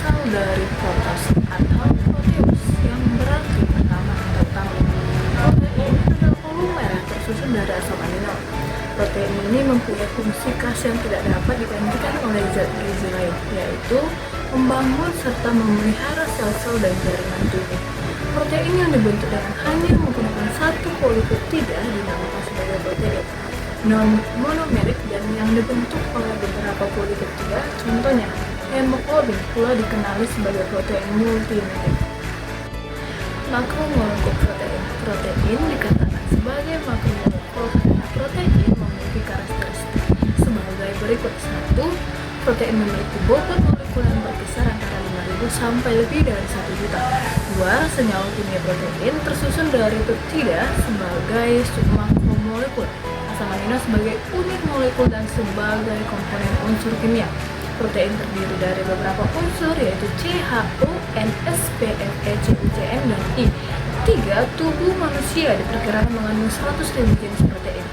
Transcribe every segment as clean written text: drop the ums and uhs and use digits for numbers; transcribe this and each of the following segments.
berasal dari protos atau proteus yang berarti pertama atau utama. Protein adalah polimer tersusun dari asam amino. Protein ini mempunyai fungsi khas yang tidak dapat digantikan oleh zat gizi lain, yaitu membangun serta memelihara sel-sel dan jaringan tubuh. Protein yang dibentuk dengan hanya menggunakan satu polipeptida dinamakan sebagai protein non-monomerik, dan yang dibentuk oleh beberapa polipeptida, contohnya hemoglobin, pula dikenali sebagai protein multimerik. Makromolekul protein. Protein dikatakan sebagai makromolekul karena protein memiliki karakteristik sebagai berikut. 1. Protein memiliki bobot molekul yang berkisar antara 5.000 sampai lebih dari 1 juta. 2. Senyawa kimia protein tersusun dari peptida sebagai submakromolekul, asam amino sebagai unit molekul dan sebagai komponen unsur kimia. Protein terdiri dari beberapa unsur, yaitu CHO, NSP, Fe, CuCN, dan I. 3. Tubuh manusia diperkirakan mengandung 100.000 jenis protein.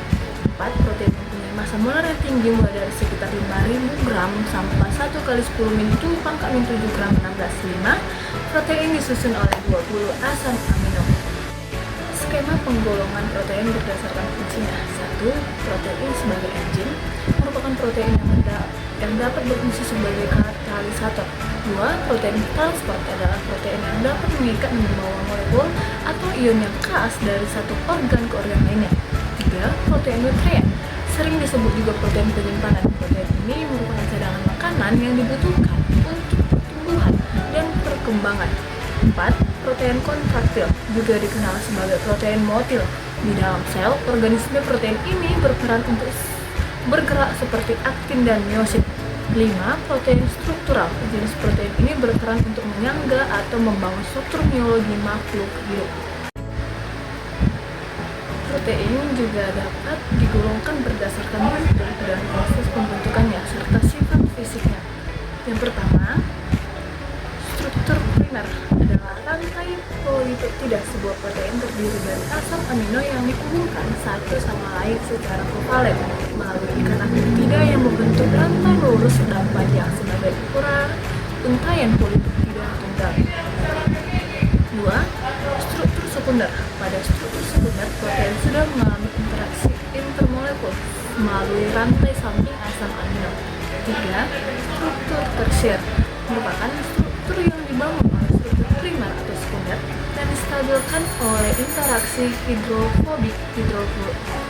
4. Protein mempunyai massa molar yang tinggi mulai dari sekitar 5.000 gram sampai 1 kali 10 min 7 pangkat min 7 gram 16. 5. Protein disusun oleh 20 asam amino. Skema penggolongan protein berdasarkan fungsinya. 1. Protein sebagai enzim merupakan protein yang dapat berfungsi sebagai katalisator. 2. Protein transport adalah protein yang dapat mengikat dan membawa molekul atau ion yang khas dari satu organ ke organ lainnya. 3. Protein nutrien, sering disebut juga protein penyimpanan. Protein ini merupakan cadangan makanan yang dibutuhkan untuk pertumbuhan dan perkembangan. 4. Protein kontraktil, juga dikenal sebagai protein motil. Di dalam sel organisme, protein ini berperan untuk bergerak seperti aktin dan miosit. 5. Protein struktural, jenis protein ini berperan untuk menyangga atau membangun struktur biologi makhluk hidup. Protein juga dapat digolongkan berdasarkan bentuk dan proses pembentukannya serta sifat fisiknya. Yang pertama, struktur primer adalah rantai polipeptida. Sebuah protein terdiri dari asam amino yang dihubungkan satu sama lain secara kovalen melalui ikatan peptida yang membentuk rantai lurus dan panjang sebagai ukuran untaian polipeptida tunggal. 2. Struktur sekunder. Pada struktur sekunder, protein sudah mengalami interaksi intermolekul melalui rantai samping asam amino. 3. Struktur tersier merupakan struktur yang dibangun oleh struktur primer atau sekunder dan distabilkan oleh interaksi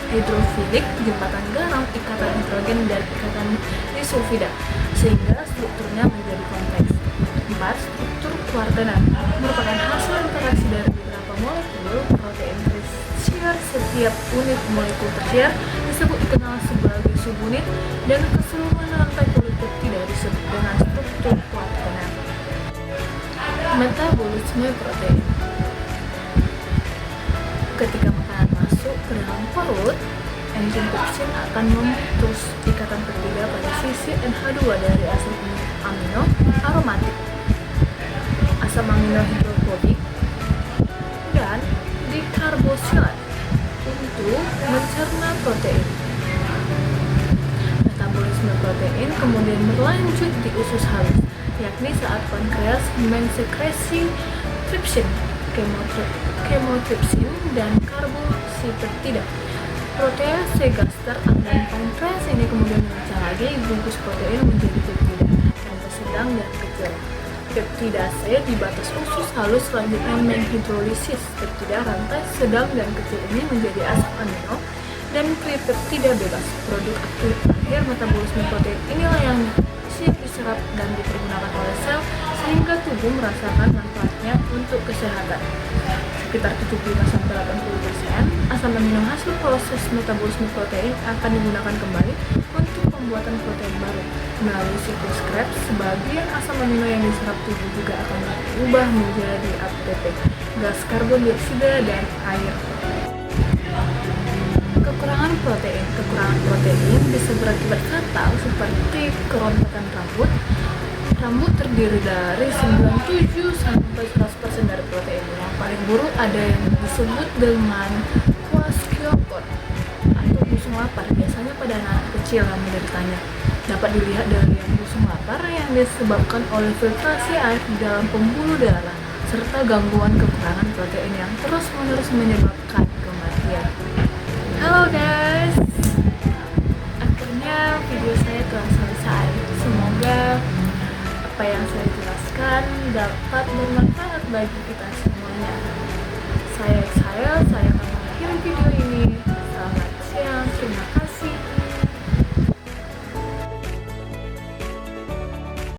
hidrofilik, jembatan garam, ikatan hidrogen, dan ikatan disulfida, sehingga strukturnya menjadi kompleks. 4. Struktur kuartenan merupakan hasil interaksi dari beberapa molekul protein tersier. Setiap unit molekul tersier dikenal sebagai subunit, dan keseluruhan rantai polipeptida disebut dengan struktur kuartenan. Metabolisme protein. Ketika makanan masuk ke dalam perut, enzim tripsin akan memutus ikatan peptida pada sisi NH2 dari asam amino aromatik, asam amino hidrofobik, dan dikarboksilat untuk mencerna protein. Metabolisme protein kemudian berlanjut di usus halus, yakni saat pankreas mensekresi tripsin, kemotripsin, dan karbosipeptida. Protease gaster dan pankreas ini kemudian memecah lagi bungkus protein menjadi peptida, rantai sedang dan kecil. Peptidase di batas usus halus selanjutnya menghidrolisis peptida rantai sedang dan kecil ini menjadi asam amino dan tripeptida bebas. Produk aktif akhir metabolisme protein inilah yang siap diserap dan dipergunakan oleh sel sehingga tubuh merasakan manfaatnya untuk kesehatan. Sekitar 75-80% asam amino hasil proses metabolisme protein akan digunakan kembali untuk pembuatan protein baru. Melalui siklus Krebs, sebagian asam amino yang diserap tubuh juga akan berubah menjadi ATP, gas karbon dioksida, dan air. Kekurangan protein bisa berakibat fatal seperti kerontokan rambut. Rambut terdiri dari 97-100% dari protein. Yang paling buruk ada yang disebut dengan kwashiorkor atau busung lapar, biasanya pada anak kecil yang menderitanya. dapat dilihat dari yang musim lapar yang disebabkan oleh filtrasi air di dalam pembuluh darah serta gangguan kekurangan protein yang terus-menerus menyebabkan kematian. Halo guys, akhirnya video saya telah selesai. Semoga apa yang saya jelaskan dapat bermanfaat bagi kita semuanya. Saya